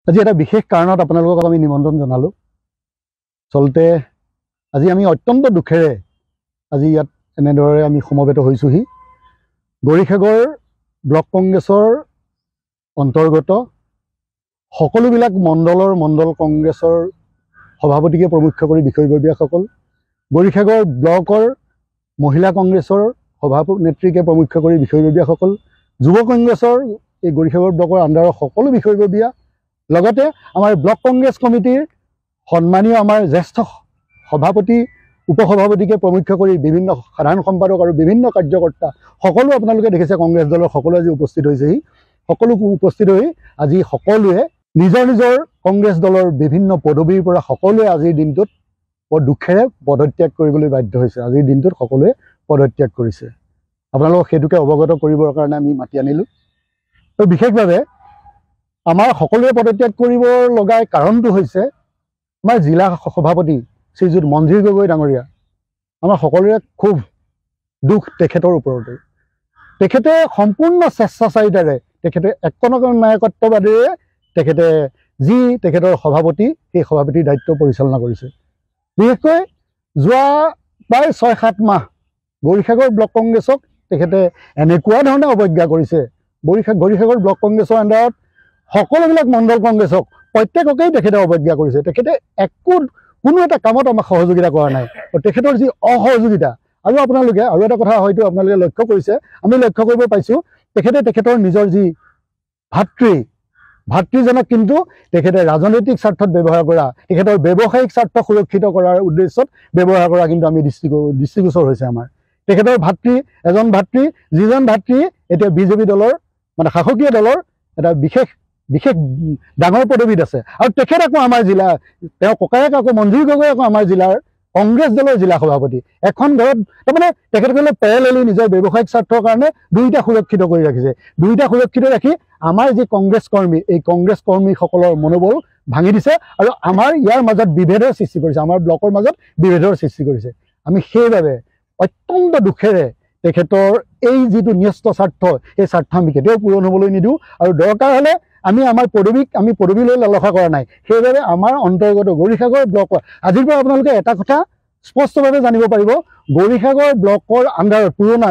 আজি এটা বিশেষ কাৰণত আপোনালোকক আমি নিমন্ত্ৰণ জনালোঁ। আচলতে আজি আমি অত্যন্ত দুখেৰে আজি ইয়াত এনেদৰে আমি সমবেত হৈছোহি। গৌৰীসাগৰ ব্লক কংগ্ৰেছৰ অন্তৰ্গত সকলোবিলাক মণ্ডল কংগ্ৰেছৰ সভাপতিকে প্ৰমুখ্য কৰি বিষয়ববীয়াসকল, গৌৰীসাগৰ ব্লকৰ মহিলা কংগ্ৰেছৰ সভানেত্ৰীকে প্ৰমুখ্য কৰি বিষয়ববীয়াসকল, যুৱ কংগ্ৰেছৰ এই গৌৰীসাগৰ ব্লকৰ আণ্ডাৰৰ সকলো বিষয়ববীয়া, লগতে আমাৰ ব্লক কংগ্ৰেছ কমিটিৰ সন্মানীয় আমাৰ জ্যেষ্ঠ সভাপতি উপসভাপতিকে প্ৰমুখ্য কৰি বিভিন্ন সাধাৰণ সম্পাদক আৰু বিভিন্ন কাৰ্যকৰ্তা সকলো আপোনালোকে দেখিছে কংগ্ৰেছ দলৰ সকলো আজি উপস্থিত হৈছেহি। সকলো উপস্থিত হৈ আজি সকলোৱে নিজৰ নিজৰ কংগ্ৰেছ দলৰ বিভিন্ন পদবীৰ পৰা সকলোৱে আজিৰ দিনটোত বৰ দুখেৰে পদত্যাগ কৰিবলৈ বাধ্য হৈছে। আজিৰ দিনটোত সকলোৱে পদত্যাগ কৰিছে। আপোনালোকক সেইটোকে অৱগত কৰিবৰ কাৰণে আমি মাতি আনিলোঁ। আৰু বিশেষভাৱে আমাৰ সকলোৱে পদত্যাগ কৰিব লগা কাৰণটো হৈছে আমাৰ জিলা সভাপতি শ্ৰীযুত মঞ্জিৰ গগৈ ডাঙৰীয়া। আমাৰ সকলোৰে খুব দুখ তেখেতৰ ওপৰতে। তেখেতে সম্পূৰ্ণ স্বেচ্ছাচাৰিতাৰে তেখেতে একনায়কত্ববাদীৰে তেখেতে যি তেখেতৰ সভাপতি সেই সভাপতিৰ দায়িত্ব পৰিচালনা কৰিছে। বিশেষকৈ যোৱা প্ৰায় 6-7 মাহ গৌৰীসাগৰ ব্লক কংগ্ৰেছক তেখেতে এনেকুৱা ধৰণে অৱজ্ঞা কৰিছে। গৌৰীসাগৰ ব্লক কংগ্ৰেছৰ আণ্ডাৰত সকলোবিলাক মণ্ডল কংগ্ৰেছক প্ৰত্যেককেই তেখেতে অৱজ্ঞা কৰিছে। তেখেতে কোনো এটা কামত আমাক সহযোগিতা কৰা নাই। তেখেতৰ যি অসহযোগিতা, আৰু আপোনালোকে আৰু এটা কথা হয়তো আপোনালোকে লক্ষ্য কৰিছে, আমি লক্ষ্য কৰিব পাইছোঁ, তেখেতে তেখেতৰ নিজৰ যি ভাতৃজনক কিন্তু তেখেতে ৰাজনৈতিক স্বাৰ্থত ব্যৱহাৰ কৰা, তেখেতৰ ব্যৱসায়িক স্বাৰ্থ সুৰক্ষিত কৰাৰ উদ্দেশ্যত ব্যৱহাৰ কৰা কিন্তু আমি দৃষ্টিগোচৰ হৈছে আমাৰ। তেখেতৰ এজন ভাতৃ, যিজন ভাতৃ এতিয়া বিজেপি দলৰ শাসকীয় দলৰ এটা বিশেষ ডাঙৰ পদবীত আছে। আৰু তেখেত আকৌ আমাৰ জিলা, তেওঁ ককায়েক আকৌ মঞ্জিৰ গগৈ আকৌ আমাৰ জিলাৰ কংগ্ৰেছ দলৰ জিলা সভাপতি। এখন ঘৰত তাৰমানে তেখেতসকলে পেৰেলেলি নিজৰ ব্যৱসায়িক স্বাৰ্থৰ কাৰণে দুয়োটা সুৰক্ষিত কৰি ৰাখিছে। দুয়োটা সুৰক্ষিত ৰাখি আমাৰ যি কংগ্ৰেছ কৰ্মী, এই কংগ্ৰেছ কৰ্মীসকলৰ মনোবল ভাঙি দিছে আৰু আমাৰ ইয়াৰ মাজত বিভেদৰ সৃষ্টি কৰিছে, আমাৰ ব্লকৰ মাজত বিভেদৰ সৃষ্টি কৰিছে। আমি সেইবাবে অত্যন্ত দুখেৰে তেখেতৰ এই যিটো ন্যস্ত স্বাৰ্থ, এই স্বাৰ্থ আমি কেতিয়াও পূৰণ হ'বলৈ নিদিওঁ। আৰু দৰকাৰ হ'লে আমাৰ পদবীলৈ লালসা কৰা নাই। সেইবাবে আমাৰ অন্তৰ্গত গৌৰীসাগৰ ব্লকৰ আজিৰ পৰা আপোনালোকে এটা কথা স্পষ্টভাৱে জানিব পাৰিব, গৌৰীসাগৰ ব্লকৰ আণ্ডাৰত পুৰণা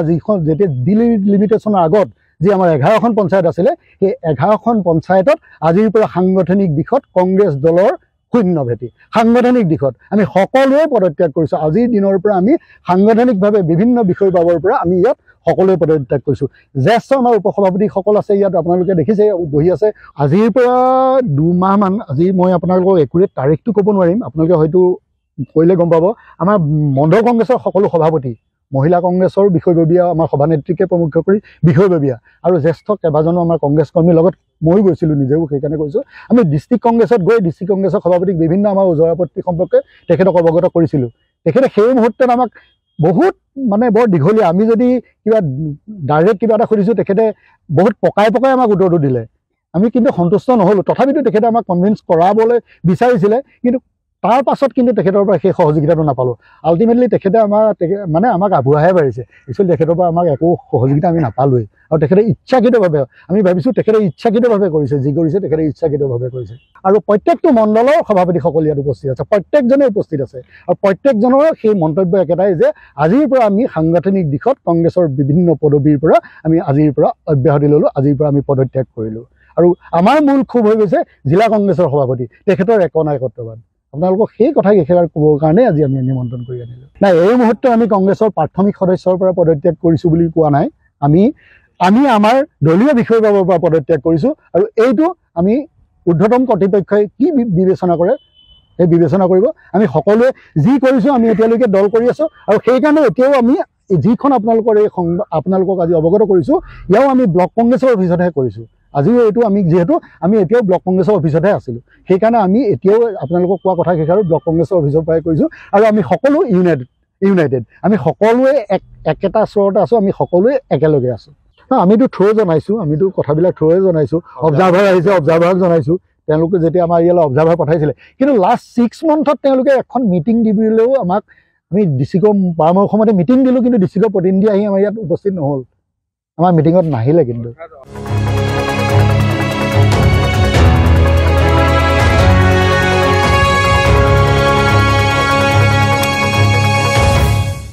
যেতিয়া ডিলিমিটেশ্যনৰ আগত যি আমাৰ 11খন পঞ্চায়ত আছিলে, সেই 11খন পঞ্চায়তত আজিৰ পৰা সাংগঠনিক দিশত কংগ্ৰেছ দলৰ শূন্য ভেটি। সাংগঠনিক দিশত আমি সকলোৱে পদত্যাগ কৰিছোঁ। আজিৰ দিনৰ পৰা আমি সাংগঠনিকভাৱে বিভিন্ন বিষয় পাবৰ পৰা আমি ইয়াত সকলোৱে পদত্যাগ কৰিছোঁ। জ্যেষ্ঠ আমাৰ উপসভাপতিসকল আছে ইয়াত, আপোনালোকে দেখিছে বহি আছে। আজিৰ পৰা 2 মাহমান, আজি মই আপোনালোকক একুৰেট তাৰিখটো ক'ব নোৱাৰিম, আপোনালোকে হয়তো কৰিলে গম পাব। আমাৰ মণ্ডল কংগ্ৰেছৰ সকলো সভাপতি, মহিলা কংগ্ৰেছৰ বিষয়ববীয়া, আমাৰ সভানেত্ৰীকে প্ৰমুখ্য কৰি বিষয়ববীয়া আৰু জ্যেষ্ঠ কেইবাজনো আমাৰ কংগ্ৰেছ কৰ্মীৰ লগত ময়ো গৈছিলোঁ, নিজেও সেইকাৰণে কৈছোঁ। আমি ডিষ্ট্ৰিক্ট কংগ্ৰেছত গৈ ডিষ্ট্ৰিক্ট কংগ্ৰেছৰ সভাপতিক বিভিন্ন আমাৰ ওজৰ আপত্তি সম্পৰ্কে তেখেতক অৱগত কৰিছিলোঁ। তেখেতে সেই মুহূৰ্তত আমাক বহুত বৰ দীঘলীয়া, আমি যদি কিবা ডাইৰেক্ট কিবা এটা সুধিছোঁ তেখেতে বহুত পকাই আমাক উত্তৰটো দিলে। আমি কিন্তু সন্তুষ্ট নহ'লোঁ। তথাপিতো তেখেতে আমাক কনভিন্স কৰাবলৈ বিচাৰিছিলে, কিন্তু তাৰ পাছত কিন্তু তেখেতৰ পৰা সেই সহযোগিতাটো নাপালোঁ। আল্টিমেটলি তেখেতে আমাক আগুৱাইহে পাৰিছে। একচুৱেলি তেখেতৰ পৰা আমাক একো সহযোগিতা আমি নাপালোৱেই। আৰু তেখেতে ইচ্ছাকৃতভাৱে, আমি ভাবিছোঁ তেখেতে ইচ্ছাকৃতভাৱে কৰিছে, যি কৰিছে তেখেতে ইচ্ছাকৃতভাৱে কৰিছে। আৰু প্ৰত্যেকটো মণ্ডলৰ সভাপতিসকল ইয়াত উপস্থিত আছে, প্ৰত্যেকজনে উপস্থিত আছে। আৰু প্ৰত্যেকজনৰ সেই মন্তব্য একেটাই যে আজিৰ পৰা আমি সাংগঠনিক দিশত কংগ্ৰেছৰ বিভিন্ন পদবীৰ পৰা আমি আজিৰ পৰা অব্যাহতি ল'লোঁ, আজিৰ পৰা আমি পদত্যাগ কৰিলোঁ। আৰু আমাৰ মূল ক্ষোভ হৈ গৈছে জিলা কংগ্ৰেছৰ সভাপতি, তেখেতৰ একনায়কত্ববাদ। আপোনালোকক সেই কথা একেবাৰে ক'বৰ কাৰণে আজি আমি নিমন্ত্ৰণ কৰি আনিলোঁ। নাই, এই মুহূৰ্তত আমি কংগ্ৰেছৰ প্ৰাথমিক সদস্যৰ পৰা পদত্যাগ কৰিছোঁ বুলি কোৱা নাই। আমি আমাৰ দলীয় বিষয়ববীয়াৰ পৰা পদত্যাগ কৰিছোঁ। আৰু এইটো আমি ঊৰ্ধ্বতম কৰ্তৃপক্ষই কি বিবেচনা কৰে সেই বিবেচনা কৰিব। আমি সকলোৱে যি কৰিছোঁ, আমি এতিয়ালৈকে দল কৰি আছোঁ। আৰু সেইকাৰণে এতিয়াও আমি যিখন আপোনালোকক আজি অৱগত কৰিছোঁ, ইয়াও আমি ব্লক কংগ্ৰেছৰ অফিচতহে কৰিছোঁ। আজিও এইটো যিহেতু আমি এতিয়াও ব্লক কংগ্ৰেছৰ অফিচতহে আছিলোঁ, সেইকাৰণে আমি এতিয়াও আপোনালোকক কোৱা কথা কেইষাৰো ব্লক কংগ্ৰেছৰ অফিচৰ পৰাই কৰিছোঁ। আৰু আমি সকলো ইউনাইটেড, আমি সকলোৱে একেটা স্বৰতে আছোঁ, আমি সকলোৱে একেলগে আছোঁ। আমিতো থ্ৰ' জনাইছোঁ, আমিতো কথাবিলাক থ্ৰ'য়ে জনাইছোঁ। অবজাৰ্ভাৰ আহিছে, অবজাৰ্ভাৰক জনাইছোঁ। তেওঁলোকে যেতিয়া আমাৰ ইয়ালৈ অবজাৰ্ভাৰ পঠাইছিলে, কিন্তু লাষ্ট 6 মান্থত তেওঁলোকে এখন মিটিং দিবলৈও আমাক, আমি ডিষ্ট্ৰিক্টৰ পৰামৰ্শ মতে মিটিং দিলোঁ, কিন্তু ডিষ্ট্ৰিক্টৰ প্ৰতিনিধি আহি আমাৰ ইয়াত উপস্থিত নহ'ল, আমাৰ মিটিঙত নাহিলে। কিন্তু